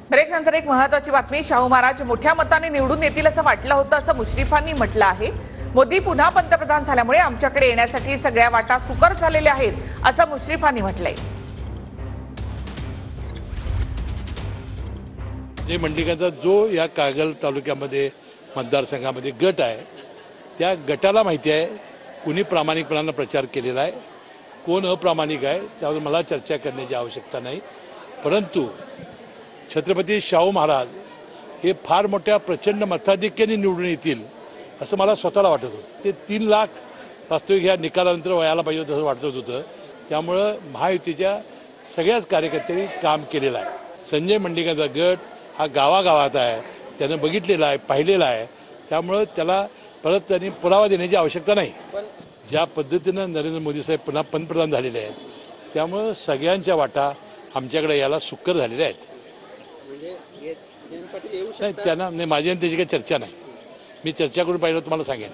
Break नंतर एक महत्त्वाची बातमी। शाहू महाराज मोठ्या मताने निवडून येतील असं वाटलं होतं, असं मुश्रीफांनी म्हटलं आहे। मोदी पुन्हा पंतप्रधान झाल्यामुळे आमच्याकडे येण्यासाठी सगळ्या वाटा सुकर झालेल्या आहेत, असं मुश्रीफांनी म्हटलंय। संजय मंडलिकांचा जो या कागल तालुक्यामध्ये मतदारसंघामध्ये गट आहे, त्या गटाला माहिती आहे कुणी प्रामाणिकपणाने प्रचार केलेला आहे, कोण अप्रामाणिक आहे, त्यावर मला चर्चा करण्याची आवश्यकता नाही। परंतु छत्रपती शाहू महाराज हे फार मोठ्या प्रचंड मताधिक्याने निवडून येतील असं मला स्वतःला वाटत होतं। ते 3 लाख वास्तविक ह्या निकालानंतर व्हायला पाहिजे होतं असं वाटत होतं। त्यामुळं महायुतीच्या सगळ्याच कार्यकर्त्यांनी काम केलेलं आहे। संजय मंडलिकांचा गट हा गावागावात आहे, त्यानं बघितलेला आहे, पाहिलेला आहे। त्यामुळं त्याला परत त्यांनी पुरावा देण्याची आवश्यकता नाही। ज्या पद्धतीनं नरेंद्र मोदी साहेब पुन्हा पंतप्रधान झालेले आहेत, त्यामुळं सगळ्यांच्या वाटा आमच्याकडे यायला सुकर झालेल्या आहेत। नाही, त्यांना नाही, माझी आणि त्याची काही चर्चा नाही। मी चर्चा करून पाहिलं तुम्हाला सांगेन।